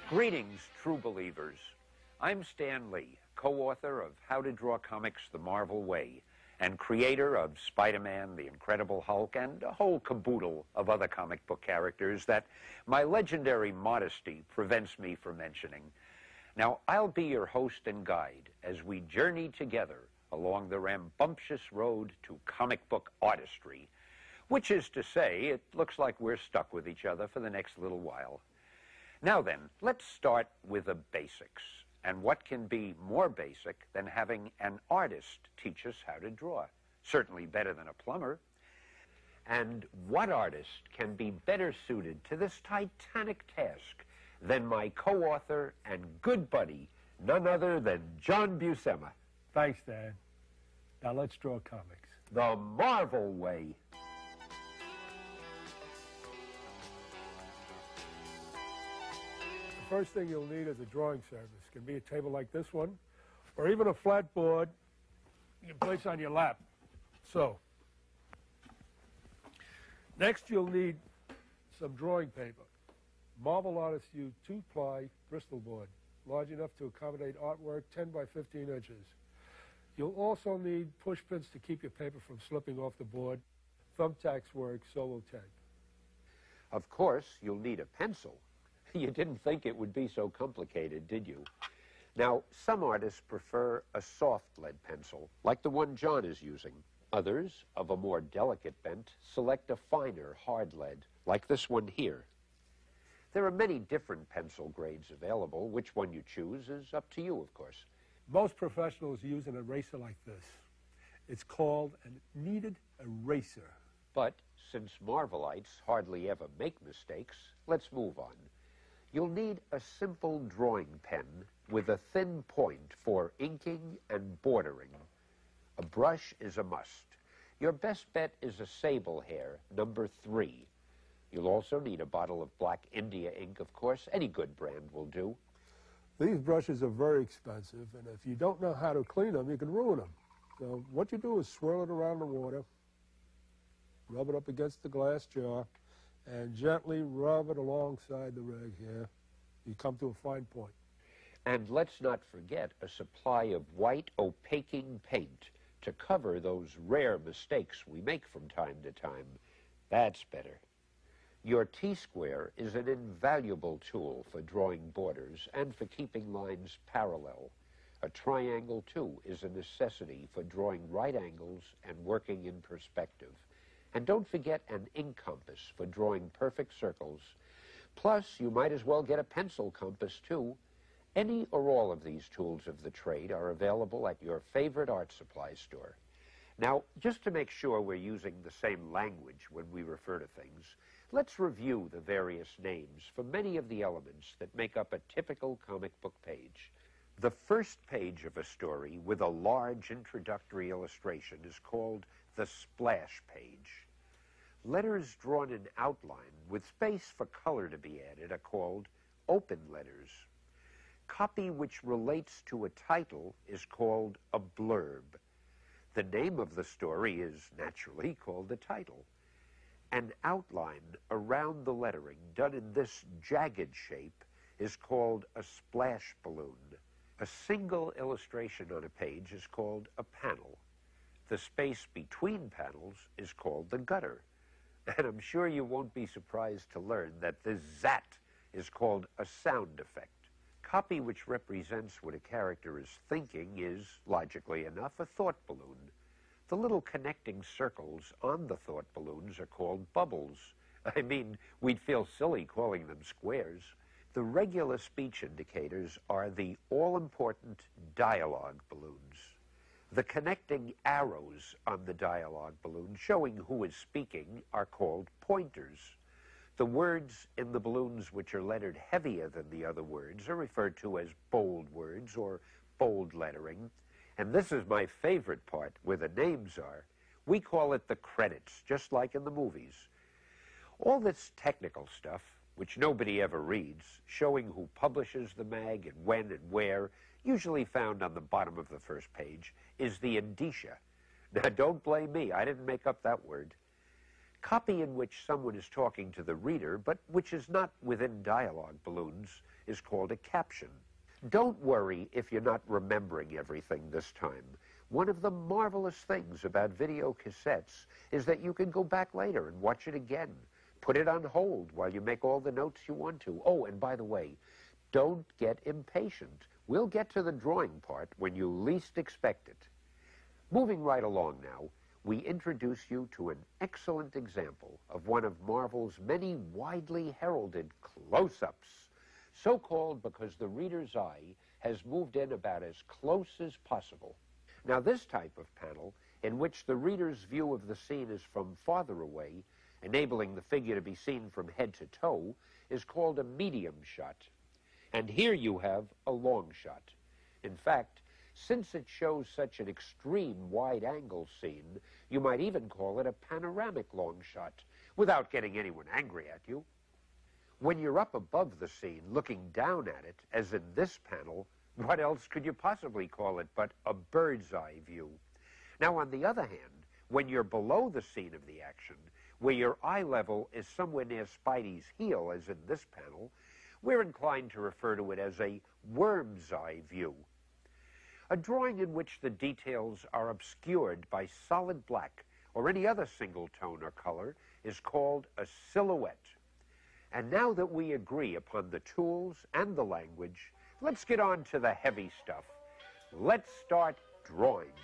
Greetings, true believers. I'm Stan Lee, co-author of How to Draw Comics the Marvel Way, and creator of Spider-Man, the Incredible Hulk, and a whole caboodle of other comic book characters that my legendary modesty prevents me from mentioning. Now, I'll be your host and guide as we journey together along the rambunctious road to comic book artistry, which is to say, it looks like we're stuck with each other for the next little while. Now then, let's start with the basics. And what can be more basic than having an artist teach us how to draw? Certainly better than a plumber. And what artist can be better suited to this titanic task than my co-author and good buddy, none other than John Buscema? Thanks, Dan. Now let's draw comics. The Marvel Way. The first thing you'll need is a drawing surface. It can be a table like this one, or even a flat board you can place on your lap. So, next you'll need some drawing paper. Marvel artists use 2-ply Bristol board, large enough to accommodate artwork 10 by 15 inches. You'll also need push pins to keep your paper from slipping off the board. Thumbtacks work, so will tape. Of course, you'll need a pencil. You didn't think it would be so complicated, did you? Now, some artists prefer a soft lead pencil, like the one John is using. Others, of a more delicate bent, select a finer hard lead, like this one here. There are many different pencil grades available. Which one you choose is up to you, of course. Most professionals use an eraser like this. It's called a kneaded eraser. But since Marvelites hardly ever make mistakes, let's move on. You'll need a simple drawing pen with a thin point for inking and bordering. A brush is a must. Your best bet is a sable hair, number 3. You'll also need a bottle of black India ink, of course. Any good brand will do. These brushes are very expensive, and if you don't know how to clean them, you can ruin them. So what you do is swirl it around the water, rub it up against the glass jar, and gently rub it alongside the rag here. You come to a fine point. And let's not forget a supply of white opaquing paint to cover those rare mistakes we make from time to time. That's better. Your T-square is an invaluable tool for drawing borders and for keeping lines parallel. A triangle, too, is a necessity for drawing right angles and working in perspective. And don't forget an ink compass for drawing perfect circles. Plus, you might as well get a pencil compass, too. Any or all of these tools of the trade are available at your favorite art supply store. Now, just to make sure we're using the same language when we refer to things, let's review the various names for many of the elements that make up a typical comic book page. The first page of a story with a large introductory illustration is called the splash page. Letters drawn in outline with space for color to be added are called open letters. Copy which relates to a title is called a blurb. The name of the story is naturally called the title. An outline around the lettering done in this jagged shape is called a splash balloon. A single illustration on a page is called a panel. The space between panels is called the gutter. And I'm sure you won't be surprised to learn that the zat is called a sound effect. Copy which represents what a character is thinking is, logically enough, a thought balloon. The little connecting circles on the thought balloons are called bubbles. I mean, we'd feel silly calling them squares. The regular speech indicators are the all-important dialogue balloons. The connecting arrows on the dialogue balloon showing who is speaking are called pointers. The words in the balloons which are lettered heavier than the other words are referred to as bold words or bold lettering. And this is my favorite part, where the names are. We call it the credits, just like in the movies. All this technical stuff, which nobody ever reads, showing who publishes the mag and when and where, usually found on the bottom of the first page, is the indicia. Now, don't blame me. I didn't make up that word. copy in which someone is talking to the reader, but which is not within dialogue balloons, is called a caption. Don't worry if you're not remembering everything this time. One of the marvelous things about video cassettes is that you can go back later and watch it again. Put it on hold while you make all the notes you want to. Oh, and by the way, don't get impatient. We'll get to the drawing part when you least expect it. Moving right along now, we introduce you to an excellent example of one of Marvel's many widely heralded close-ups, so-called because the reader's eye has moved in about as close as possible. Now, this type of panel, in which the reader's view of the scene is from farther away, enabling the figure to be seen from head to toe, is called a medium shot. And here you have a long shot. In fact, since it shows such an extreme wide-angle scene, you might even call it a panoramic long shot, without getting anyone angry at you. When you're up above the scene, looking down at it, as in this panel, what else could you possibly call it but a bird's-eye view? Now, on the other hand, when you're below the scene of the action, where your eye level is somewhere near Spidey's heel, as in this panel, we're inclined to refer to it as a worm's-eye view. A drawing in which the details are obscured by solid black or any other single tone or color is called a silhouette. And now that we agree upon the tools and the language, let's get on to the heavy stuff. Let's start drawing.